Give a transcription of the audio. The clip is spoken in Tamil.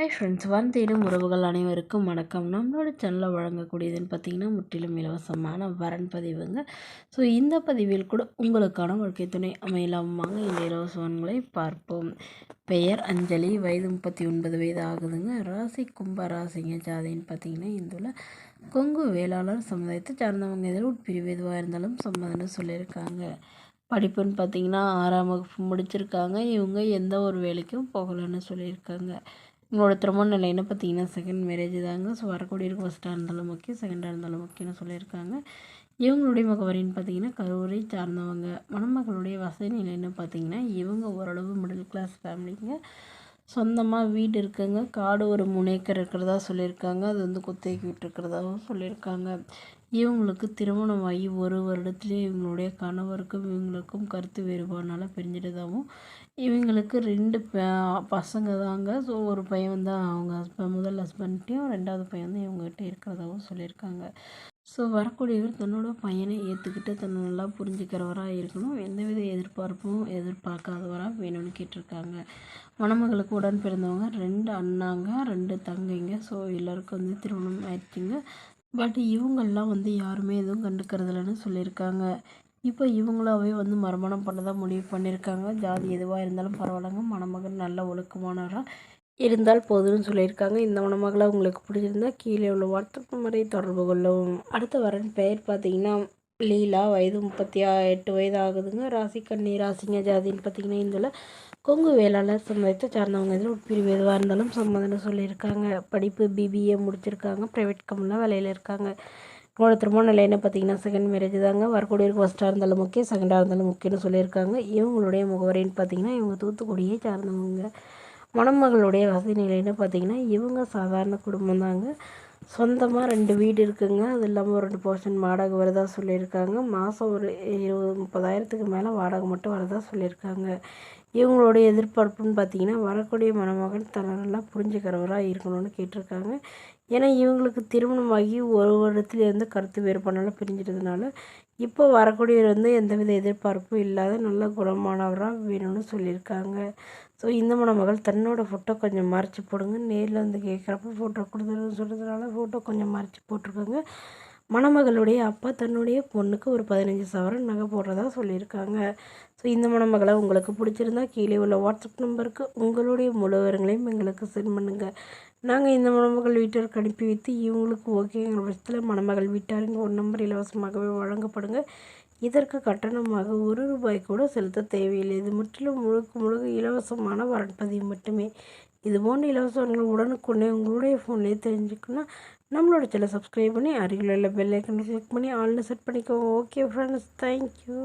ஹாய் ஃப்ரெண்ட்ஸ், தேடும் உறவுகள் அனைவருக்கும் வணக்கம். நம்மளோட சேனலில் வழங்கக்கூடியதுன்னு பார்த்தீங்கன்னா முற்றிலும் இலவசமான வரன் பதிவுங்க. ஸோ இந்த பதிவில் கூட உங்களுக்கான வாழ்க்கை துணை அமையலாம். வாங்க இந்த இலவசங்களை பார்ப்போம். பெயர் அஞ்சலி, வயது 39 வயது ஆகுதுங்க. ராசி கும்ப ராசிங்க. ஜாதின்னு பார்த்தீங்கன்னா இந்துல கொங்கு வேளாளர் சமுதாயத்தை சார்ந்தவங்க. இதில் உட்பிரிவு எதுவாக இருந்தாலும் சம்மதம்னு சொல்லியிருக்காங்க. படிப்புன்னு பார்த்தீங்கன்னா 6ஆம் வகுப்பு முடிச்சிருக்காங்க. இவங்க எந்த ஒரு வேலைக்கும் போகலைன்னு சொல்லியிருக்காங்க. உங்களோட திருமண நிலைன்னு பார்த்தீங்கன்னா செகண்ட் மேரேஜ் தாங்க. ஸோ வரக்கூடியவருக்கு ஃபஸ்ட்டாக இருந்தாலும் முக்கியம், செகண்டாக இருந்தாலும் முக்கியம்னு சொல்லியிருக்காங்க. இவங்களுடைய முகவரின்னு பார்த்தீங்கன்னா கரூரை சார்ந்தவங்க. மணமகளுடைய வசதி நிலைன்னு பார்த்தீங்கன்னா இவங்க ஓரளவு மிடில் கிளாஸ் ஃபேமிலிங்க. சொந்தமாக வீடு இருக்குங்க. காடு ஒரு 3 ஏக்கர் இருக்கிறதா சொல்லியிருக்காங்க. அது குத்தகைக்கு விட்டுருக்கிறதாகவும் சொல்லியிருக்காங்க. இவங்களுக்கு திருமணமாகி 1 வருடத்துலேயே இவங்களுடைய கணவருக்கும் இவங்களுக்கும் கருத்து வேறுபாடுனால பிரிஞ்சிட்டதாகவும், இவங்களுக்கு 2 பசங்க தாங்க. ஸோ ஒரு பையன் அவங்க முதல் ஹஸ்பண்ட்டையும், 2வது பையன் இவங்ககிட்ட இருக்கிறதாகவும் சொல்லியிருக்காங்க. ஸோ வரக்கூடியவர் தன்னோட பையனை ஏற்றுக்கிட்டு தன்னை நல்லா புரிஞ்சுக்கிறவராக இருக்கணும். எந்தவித எதிர்பார்ப்பும் எதிர்பார்க்காதவராக வேணும்னு கேட்டிருக்காங்க. மணமகளுக்கு உடன் பிறந்தவங்க 2 அண்ணாங்க, 2 தங்கைங்க. ஸோ எல்லாருக்கும் திருமணம் ஆயிடுச்சுங்க. பட் இவங்கெல்லாம் யாருமே எதுவும் கண்டுக்கிறதில்லன்னு சொல்லியிருக்காங்க. இப்போ இவங்களாவே மறுமணம் பண்ணதான் முடிவு பண்ணியிருக்காங்க. ஜாதி எதுவாக இருந்தாலும் பரவாயில்லைங்க, மணமகன் நல்ல ஒழுக்கமானவராக இருந்தால் போதும்னு சொல்லியிருக்காங்க. இந்த மணமகளை உங்களுக்கு பிடிச்சிருந்தா கீழே உள்ள வாட்ஸ்அப் நம்பரை தொடர்பு கொள்ளவும். அடுத்த வரன் பெயர் பார்த்தீங்கன்னா லீலா, வயது 38 வயது ஆகுதுங்க. ராசி கன்னி ராசிங்க. ஜாதின்னு பார்த்தீங்கன்னா இந்துல கொங்கு வேளாளர் சமுதாயத்தை சார்ந்தவங்க. இதில் உட்பிரிவு எதுவாக இருந்தாலும் சம்மதம்னு சொல்லியிருக்காங்க. படிப்பு பிபிஏ முடிச்சிருக்காங்க. ப்ரைவேட் கம்பெனியில் வேலையில் இருக்காங்க. உங்களோட திருமண நிலைன்னு பார்த்தீங்கன்னா செகண்ட் மேரேஜ் தாங்க. வரக்கூடியவருக்கு ஃபஸ்ட்டாக இருந்தாலும் முக்கியம், செகண்டாக இருந்தாலும் முக்கியம்னு சொல்லியிருக்காங்க. இவங்களுடைய முகவரின்னு பார்த்தீங்கன்னா இவங்க தூத்துக்குடியை சார்ந்தவங்க. மணமகளுடைய வசதி நிலைன்னு பார்த்தீங்கன்னா இவங்க சாதாரண குடும்பம் தாங்க. சொந்தமாக 2 வீடு இருக்குங்க. அது இல்லாமல் ஒரு 2 போர்ஷன் வாடகை வரதா சொல்லியிருக்காங்க. மாதம் ஒரு 20-30,000க்கு மேலே வாடகை மட்டும் வரதா சொல்லியிருக்காங்க. இவங்களுடைய எதிர்பார்ப்புன்னு பார்த்தீங்கன்னா வரக்கூடிய மணமகன் தன்னை நல்லா புரிஞ்சுக்கிறவராக இருக்கணும்னு கேட்டிருக்காங்க. ஏன்னா இவங்களுக்கு திருமணமாகி 1 வருடத்துலேருந்து கருத்து வேறுபாடுனால பிரிஞ்சிட்டதுனால இப்போ வரக்கூடியவர் எந்தவித எதிர்பார்ப்பும் இல்லாத நல்ல குணமானவராக வேணும்னு சொல்லியிருக்காங்க. ஸோ இந்த மணமகள் தன்னோட ஃபோட்டோ கொஞ்சம் மறைச்சி போடுங்க. நேரில் கேட்குறப்ப ஃபோட்டோ கொடுத்துருன்னு சொல்கிறதுனால ஃபோட்டோ கொஞ்சம் மறைச்சி போட்டிருக்காங்க. மணமகளுடைய அப்பா தன்னுடைய பொண்ணுக்கு ஒரு 15 சவரன் நகை போடுறதா சொல்லியிருக்காங்க. ஸோ இந்த மணமகளை உங்களுக்கு பிடிச்சிருந்தா கீழே உள்ள வாட்ஸ்அப் நம்பருக்கு உங்களுடைய முழு விவரங்களையும் எங்களுக்கு சென்ட் பண்ணுங்கள். நாங்கள் இந்த மணமகள் வீட்டிற்கு அனுப்பி வைத்து இவங்களுக்கு ஓகேங்கிற பட்சத்தில் மணமகள் வீட்டாரின் ஒரு நம்பர் இலவசமாகவே வழங்கப்படுங்க. இதற்கு கட்டணமாக ₹1 கூட செலுத்த தேவையில்லை. இது முற்றிலும் முழுக்க இலவசமான வரன்பதிவு மட்டுமே. இது போன்ற இலவசங்கள் உடனுக்குடனே உங்களுடைய ஃபோன்லேயே தெரிஞ்சுக்கணும்னா நம்மளோட சேனலை சப்ஸ்கிரைப் பண்ணி அருகில் உள்ள பெல் ஐக்கனை கிளிக் பண்ணி ஆல்னு செட் பண்ணிக்கோங்க. Okay friends, thank you.